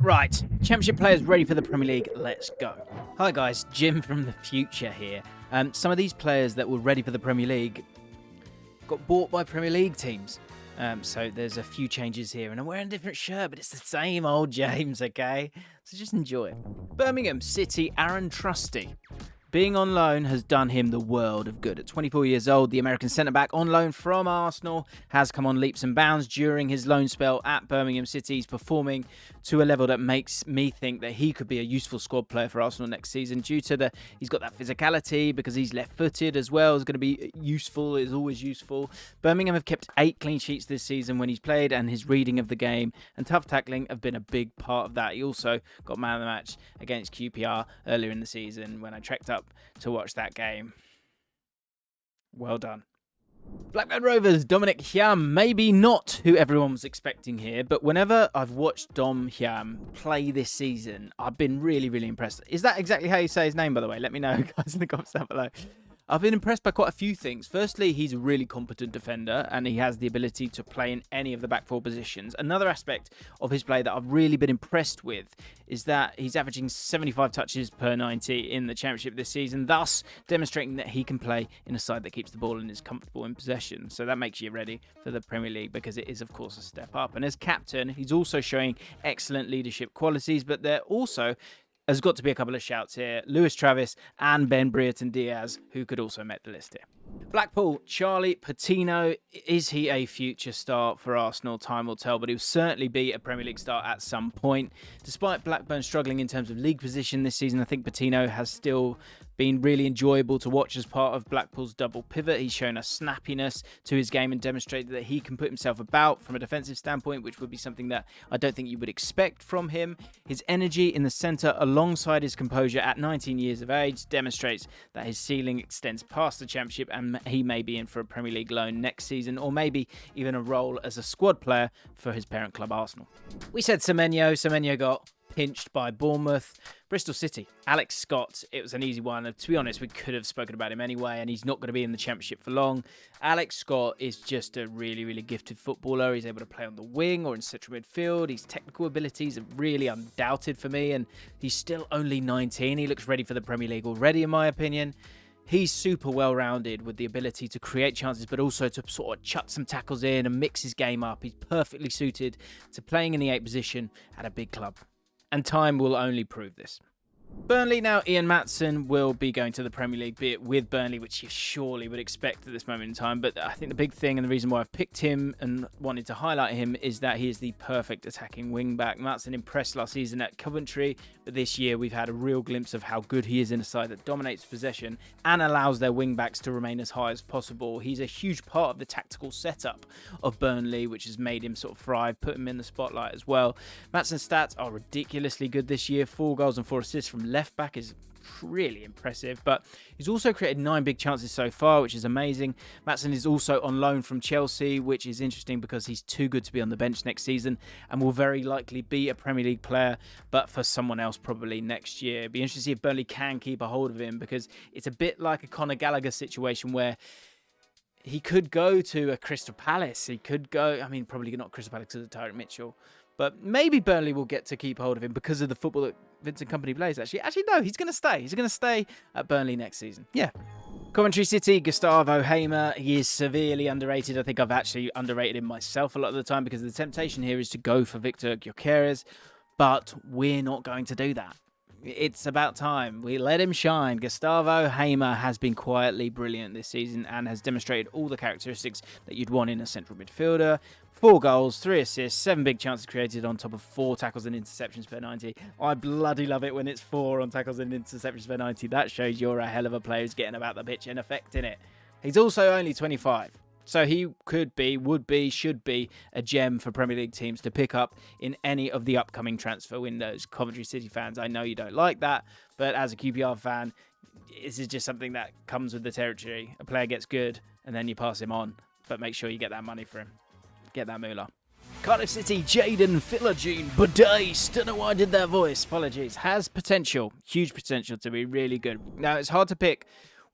Right, Championship players ready for the Premier League. Let's go. Hi guys, Jim from the future here. Some of these players that were ready for the Premier League got bought by Premier League teams. So there's a few changes here, and I'm wearing a different shirt, but it's the same old James, okay? So just enjoy it. Birmingham City Aaron Trusty. Being on loan has done him the world of good. At 24 years old, the American centre-back on loan from Arsenal has come on leaps and bounds during his loan spell at Birmingham City. He's performing to a level that makes me think that he could be a useful squad player for Arsenal next season due to he's got that physicality because he's left-footed as well. Is going to be useful, is always useful. Birmingham have kept 8 clean sheets this season when he's played, and his reading of the game and tough tackling have been a big part of that. He also got man of the match against QPR earlier in the season when I trekked up to watch that game. Well done. Blackburn Rovers Dominic Hyam, maybe not who everyone was expecting here, but whenever I've watched Dom Hyam play this season, I've been really, really impressed. Is that exactly how you say his name, by the way? Let me know, guys, in the comments down below. I've been impressed by quite a few things. Firstly, he's a really competent defender and he has the ability to play in any of the back four positions. Another aspect of his play that I've really been impressed with is that he's averaging 75 touches per 90 in the Championship this season, thus demonstrating that he can play in a side that keeps the ball and is comfortable in possession. So that makes you ready for the Premier League because it is, of course, a step up. And as captain, he's also showing excellent leadership qualities, but they're also... There's got to be a couple of shouts here. Lewis Travis and Ben Brereton Diaz, who could also make the list here. Blackpool, Charlie Patino. Is he a future star for Arsenal? Time will tell, but he'll certainly be a Premier League star at some point. Despite Blackburn struggling in terms of league position this season, I think Patino has still been really enjoyable to watch as part of Blackpool's double pivot. He's shown a snappiness to his game and demonstrated that he can put himself about from a defensive standpoint, which would be something that I don't think you would expect from him. His energy in the centre alongside his composure at 19 years of age demonstrates that his ceiling extends past the Championship and he may be in for a Premier League loan next season or maybe even a role as a squad player for his parent club Arsenal. We said Semenyo got pinched by Bournemouth. Bristol City, Alex Scott, it was an easy one. To be honest, we could have spoken about him anyway, and he's not going to be in the Championship for long. Alex Scott is just a really, really gifted footballer. He's able to play on the wing or in central midfield. His technical abilities are really undoubted for me, and he's still only 19. He looks ready for the Premier League already, in my opinion. He's super well-rounded with the ability to create chances, but also to sort of chuck some tackles in and mix his game up. He's perfectly suited to playing in the 8 position at a big club. And time will only prove this. Burnley now, Ian Maatsen will be going to the Premier League, be it with Burnley, which you surely would expect at this moment in time. But I think the big thing and the reason why I've picked him and wanted to highlight him is that he is the perfect attacking wing-back. Maatsen impressed last season at Coventry, but this year we've had a real glimpse of how good he is in a side that dominates possession and allows their wing-backs to remain as high as possible. He's a huge part of the tactical setup of Burnley, which has made him sort of thrive, put him in the spotlight as well. Maatsen's stats are ridiculously good this year. 4 goals and 4 assists from left back is really impressive, but he's also created 9 big chances so far, which is amazing. Maatsen is also on loan from Chelsea, which is interesting because he's too good to be on the bench next season and will very likely be a Premier League player, but for someone else probably next year. It'd be interesting to see if Burnley can keep a hold of him because it's a bit like a Conor Gallagher situation where he could go to a Crystal Palace. He could go, I mean, probably not Crystal Palace because of Tyreek Mitchell, but maybe Burnley will get to keep hold of him because of the football that Vincent Kompany plays, actually. Actually, no, he's going to stay. He's going to stay at Burnley next season. Yeah. Coventry City, Gustavo Hamer. He is severely underrated. I think I've actually underrated him myself a lot of the time because the temptation here is to go for Viktor Johansson, but we're not going to do that. It's about time. We let him shine. Gustavo Hamer has been quietly brilliant this season and has demonstrated all the characteristics that you'd want in a central midfielder. 4 goals, 3 assists, 7 big chances created on top of 4 tackles and interceptions per 90. I bloody love it when it's 4 on tackles and interceptions per 90. That shows you're a hell of a player who's getting about the pitch and affecting it. He's also only 25. So he could be, would be, should be a gem for Premier League teams to pick up in any of the upcoming transfer windows. Coventry City fans, I know you don't like that, but as a QPR fan, this is just something that comes with the territory. A player gets good and then you pass him on, but make sure you get that money for him. Get that moolah. Cardiff City, Jaden Philogene, Budais, don't know why I did that voice, apologies, has potential, huge potential to be really good. Now, it's hard to pick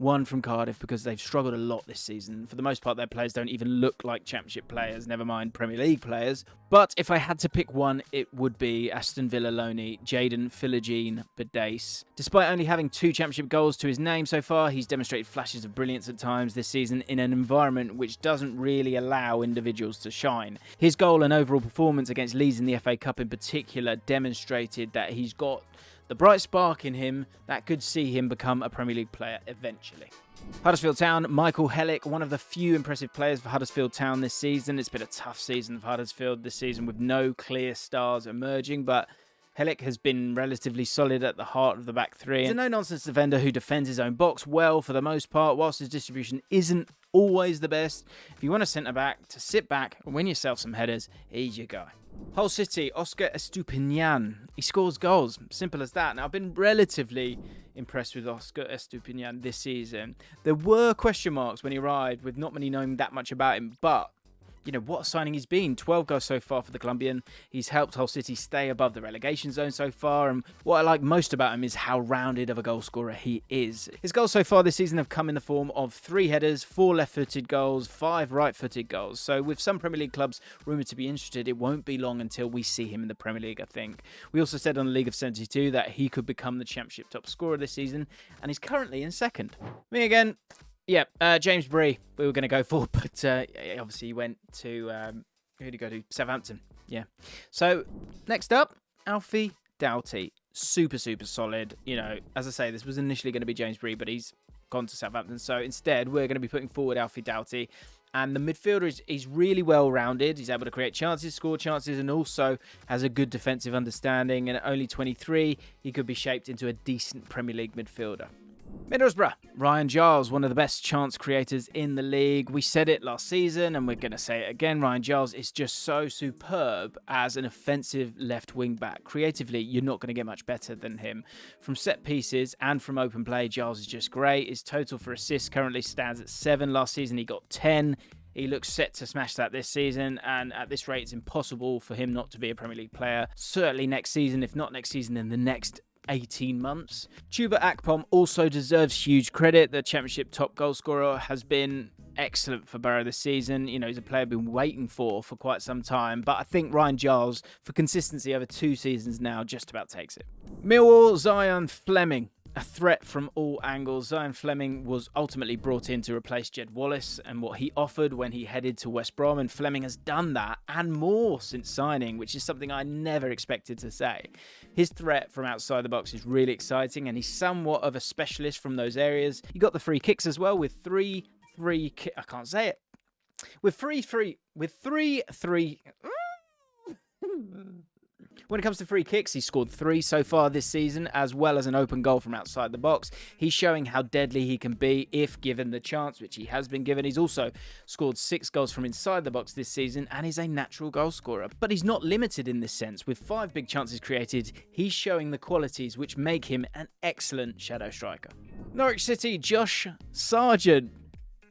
one from Cardiff because they've struggled a lot this season. For the most part, their players don't even look like Championship players, never mind Premier League players. But if I had to pick one, it would be Aston Villa loanee Jaden Philogene Badace. Despite only having 2 Championship goals to his name so far, he's demonstrated flashes of brilliance at times this season in an environment which doesn't really allow individuals to shine. His goal and overall performance against Leeds in the FA Cup in particular demonstrated that he's got the bright spark in him that could see him become a Premier League player eventually. Huddersfield Town, Michael Helik, one of the few impressive players for Huddersfield Town this season. It's been a tough season for Huddersfield this season with no clear stars emerging, but Helik has been relatively solid at the heart of the back three. He's a no-nonsense defender who defends his own box well for the most part, whilst his distribution isn't always the best. If you want a centre-back to sit back and win yourself some headers, he's your guy. Hull City, Oscar Estupinan. He scores goals. Simple as that. Now, I've been relatively impressed with Oscar Estupinan this season. There were question marks when he arrived, with not many knowing that much about him, but you know, what a signing he's been. 12 goals so far for the Colombian. He's helped Hull City stay above the relegation zone so far, and what I like most about him is how rounded of a goal scorer he is. His goals so far this season have come in the form of 3 headers, 4 left-footed goals, 5 right-footed goals. So with some Premier League clubs rumoured to be interested, it won't be long until we see him in the Premier League, I think. We also said on the League of 72 that he could become the Championship top scorer this season, and he's currently in second. Me again. Yeah, James Bree, we were going to go for, but obviously he went to, who did he go to? Southampton, yeah. So, next up, Alfie Doughty. Super solid. You know, as I say, this was initially going to be James Bree, but he's gone to Southampton. So, instead, we're going to be putting forward Alfie Doughty. And the midfielder is really well-rounded. He's able to create chances, score chances, and also has a good defensive understanding. And at only 23, he could be shaped into a decent Premier League midfielder. Middlesbrough, Ryan Giles, one of the best chance creators in the league. We said it last season and we're going to say it again. Ryan Giles is just so superb as an offensive left wing back. Creatively, you're not going to get much better than him. From set pieces and from open play, Giles is just great. His total for assists currently stands at 7. Last season, he got 10. He looks set to smash that this season, and at this rate, it's impossible for him not to be a Premier League player. Certainly next season, if not next season, then the next 18 months. Chuba Akpom also deserves huge credit. The Championship top goal scorer has been excellent for Borough this season. You know, he's a player I've been waiting for quite some time, but I think Ryan Giles, for consistency over 2 seasons now, just about takes it. Millwall, Zian Flemming. A threat from all angles. Zian Flemming was ultimately brought in to replace Jed Wallace and what he offered when he headed to West Brom, and Flemming has done that and more since signing, which is something I never expected to say. His threat from outside the box is really exciting, and he's somewhat of a specialist from those areas. He got the free kicks as well with 3 free I can't say it. With 3 When it comes to free kicks, he's scored 3 so far this season, as well as an open goal from outside the box. He's showing how deadly he can be if given the chance, which he has been given. He's also scored 6 goals from inside the box this season and is a natural goal scorer. But he's not limited in this sense. With 5 big chances created, he's showing the qualities which make him an excellent shadow striker. Norwich City, Josh Sargent.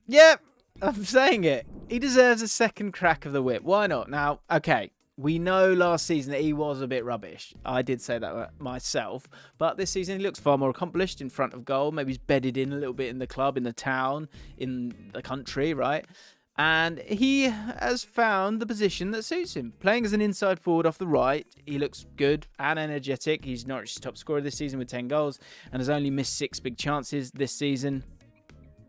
Yep, I'm saying it. He deserves a second crack of the whip. Why not? Now, okay. We know last season that he was a bit rubbish. I did say that myself. But this season he looks far more accomplished in front of goal. Maybe he's bedded in a little bit in the club, in the town, in the country, right? And he has found the position that suits him. Playing as an inside forward off the right, he looks good and energetic. He's Norwich's top scorer this season with 10 goals and has only missed 6 big chances this season.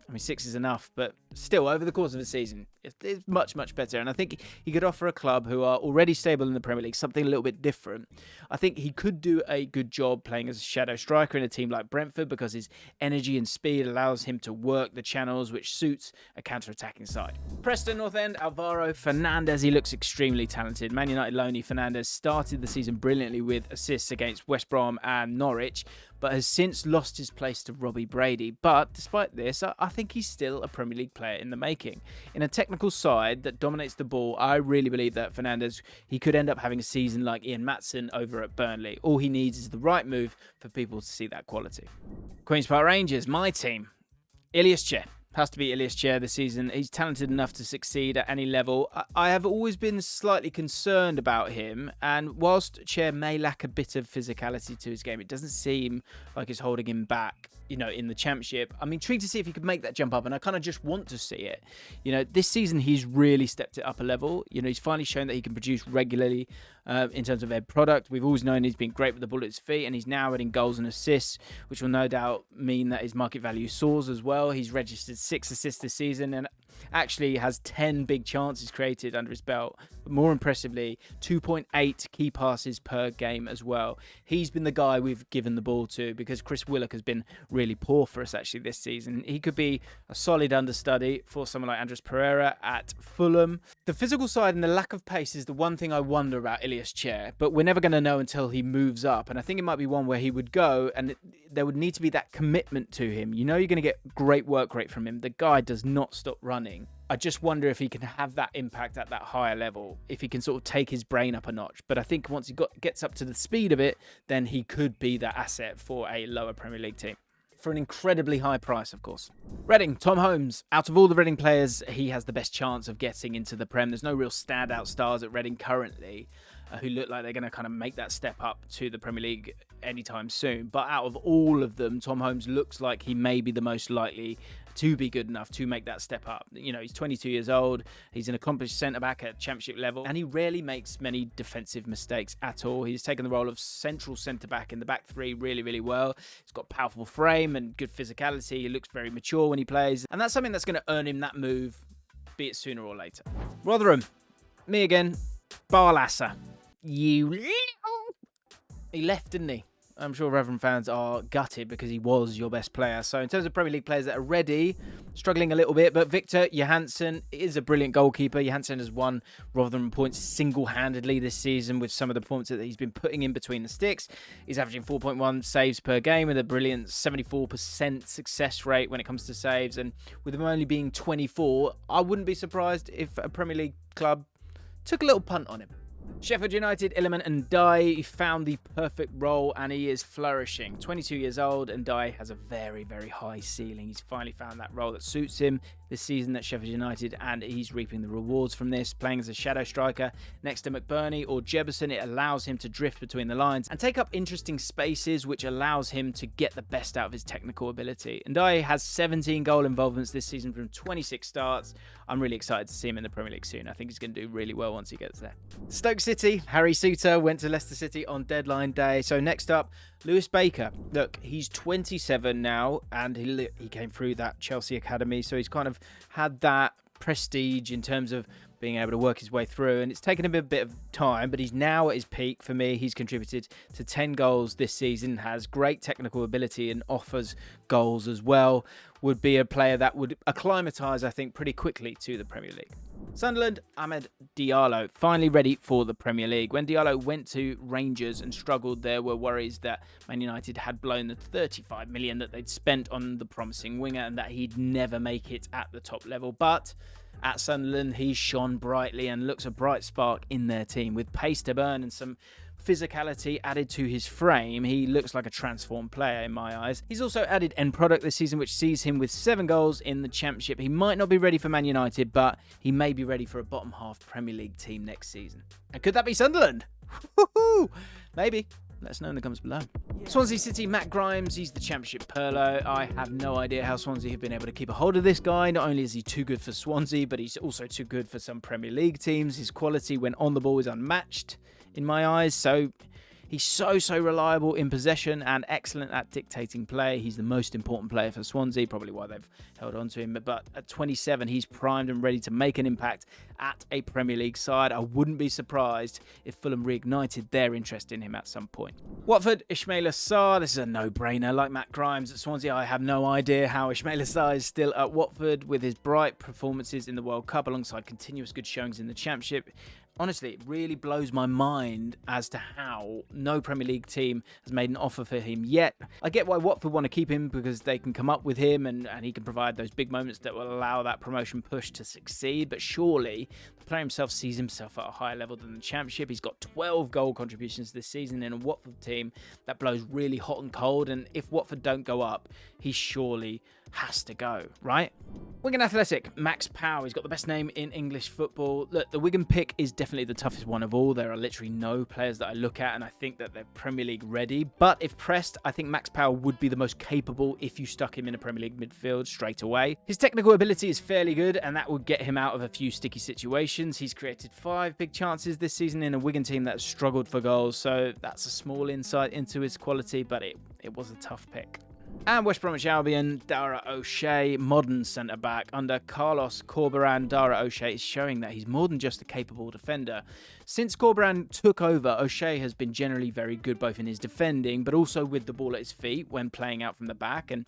I mean, 6 is enough, but still, over the course of the season, it's much better. And I think he could offer a club who are already stable in the Premier League something a little bit different. I think he could do a good job playing as a shadow striker in a team like Brentford because his energy and speed allows him to work the channels, which suits a counter-attacking side. Preston North End, Alvaro Fernandez. He looks extremely talented. Man United loanee Fernandez started the season brilliantly with assists against West Brom and Norwich, but has since lost his place to Robbie Brady. But despite this, I think he's still a Premier League player in the making. In a technical side that dominates the ball, I really believe that Fernandez, he could end up having a season like Ian Maatsen over at Burnley. All he needs is the right move for people to see that quality. Queen's Park Rangers, my team. Ilias Chair. Has to be Ilias Chair this season. He's talented enough to succeed at any level. I have always been slightly concerned about him, and whilst Chair may lack a bit of physicality to his game, it doesn't seem like it's holding him back, in the Championship. I'm intrigued to see if he could make that jump up, and I kind of just want to see it. This season he's really stepped it up a level. He's finally shown that he can produce regularly in terms of end product. We've always known he's been great with the ball at his feet, and he's now adding goals and assists, which will no doubt mean that his market value soars as well. He's registered 6 assists this season and actually has 10 big chances created under his belt. But more impressively, 2.8 key passes per game as well. He's been the guy we've given the ball to because Chris Willock has been really poor for us actually this season. He could be a solid understudy for someone like Andres Pereira at Fulham. The physical side and the lack of pace is the one thing I wonder about Ilias Chair, but we're never going to know until he moves up. And I think it might be one where he would go and there would need to be that commitment to him. You're going to get great work rate from him. The guy does not stop running. I just wonder if he can have that impact at that higher level, if he can sort of take his brain up a notch. But I think once he gets up to the speed of it, then he could be that asset for a lower Premier League team. For an incredibly high price, of course. Reading, Tom Holmes. Out of all the Reading players, he has the best chance of getting into the Prem. There's no real standout stars at Reading currently who look like they're going to kind of make that step up to the Premier League anytime soon. But out of all of them, Tom Holmes looks like he may be the most likely to be good enough to make that step up. He's 22 years old. He's an accomplished centre-back at Championship level, and he rarely makes many defensive mistakes at all. He's taken the role of central centre-back in the back three really, really well. He's got a powerful frame and good physicality. He looks very mature when he plays, and that's something that's going to earn him that move, be it sooner or later. Rotherham, me again, Barlassa. He left, didn't he? I'm sure Rotherham fans are gutted because he was your best player. So in terms of Premier League players that are ready, struggling a little bit, but Viktor Johansson is a brilliant goalkeeper. Johansson has won Rotherham points single-handedly this season with some of the performances that he's been putting in between the sticks. He's averaging 4.1 saves per game with a brilliant 74% success rate when it comes to saves. And with him only being 24, I wouldn't be surprised if a Premier League club took a little punt on him. Sheffield United, Iliman Ndiaye found the perfect role and he is flourishing. 22 years old, Ndiaye has a very, very high ceiling. He's finally found that role that suits him this season at Sheffield United and he's reaping the rewards from this. Playing as a shadow striker next to McBurney or Jefferson, it allows him to drift between the lines and take up interesting spaces, which allows him to get the best out of his technical ability. Ndiaye has 17 goal involvements this season from 26 starts. I'm really excited to see him in the Premier League soon. I think he's going to do really well once he gets there. Stoke City, Harry Souttar went to Leicester City on deadline day. So next up, Lewis Baker. Look, he's 27 now and he came through that Chelsea academy. So he's kind of had that prestige in terms of being able to work his way through, and it's taken him a bit of time, but he's now at his peak. For me, he's contributed to 10 goals this season, has great technical ability and offers goals as well. Would be a player that would acclimatise, I think, pretty quickly to the Premier League. Sunderland, Amad Diallo, finally ready for the Premier League. When Diallo went to Rangers and struggled, there were worries that Man United had blown the 35 million that they'd spent on the promising winger and that he'd never make it at the top level. But at Sunderland, he's shone brightly and looks a bright spark in their team. With pace to burn and some physicality added to his frame, he looks like a transformed player in my eyes. He's also added end product this season, which sees him with 7 goals in the Championship. He might not be ready for Man United, but he may be ready for a bottom half Premier League team next season. And could that be Sunderland? Woo-hoo! Maybe. Let us know in the comments below. Swansea City, Matt Grimes, he's the Championship Perlo. I have no idea how Swansea have been able to keep a hold of this guy. Not only is he too good for Swansea, but he's also too good for some Premier League teams. His quality when on the ball is unmatched in my eyes. So he's so reliable in possession and excellent at dictating play. He's the most important player for Swansea, probably why they've held on to him. But at 27, he's primed and ready to make an impact at a Premier League side. I wouldn't be surprised if Fulham reignited their interest in him at some point. Watford, Ismaila Sarr. This is a no-brainer. Like Matt Grimes at Swansea, I have no idea how Ismaila Sarr is still at Watford with his bright performances in the World Cup alongside continuous good showings in the Championship. Honestly, it really blows my mind as to how no Premier League team has made an offer for him yet. I get why Watford want to keep him because they can come up with him and he can provide those big moments that will allow that promotion push to succeed. But surely the player himself sees himself at a higher level than the Championship. He's got 12 goal contributions this season in a Watford team that blows really hot and cold. And if Watford don't go up, he surely has to go, right? Wigan Athletic, Max Powell. He's got the best name in English football. Look, the Wigan pick is definitely the toughest one of all. There are literally no players that I look at and I think that they're Premier League ready. But if pressed, I think Max Powell would be the most capable if you stuck him in a Premier League midfield straight away. His technical ability is fairly good and that would get him out of a few sticky situations. He's created 5 big chances this season in a Wigan team that struggled for goals. So that's a small insight into his quality, but it was a tough pick. And West Bromwich Albion, Dara O'Shea, modern centre-back. Under Carlos Corberán, Dara O'Shea is showing that he's more than just a capable defender. Since Corberán took over, O'Shea has been generally very good both in his defending, but also with the ball at his feet when playing out from the back. And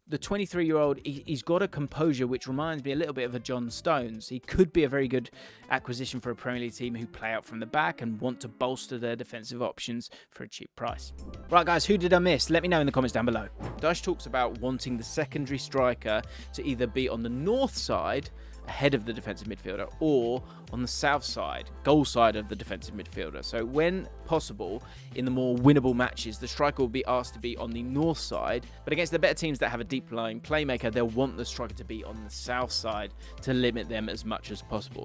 the 23-year-old, he's got a composure which reminds me a little bit of a John Stones. He could be a very good acquisition for a Premier League team who play out from the back and want to bolster their defensive options for a cheap price. Right, guys, who did I miss? Let me know in the comments down below. Dyche talks about wanting the secondary striker to either be on the north side, ahead of the defensive midfielder, or on the south side, goal side of the defensive midfielder. So when possible, in the more winnable matches, the striker will be asked to be on the north side, but against the better teams that have a deep-lying playmaker, they'll want the striker to be on the south side to limit them as much as possible.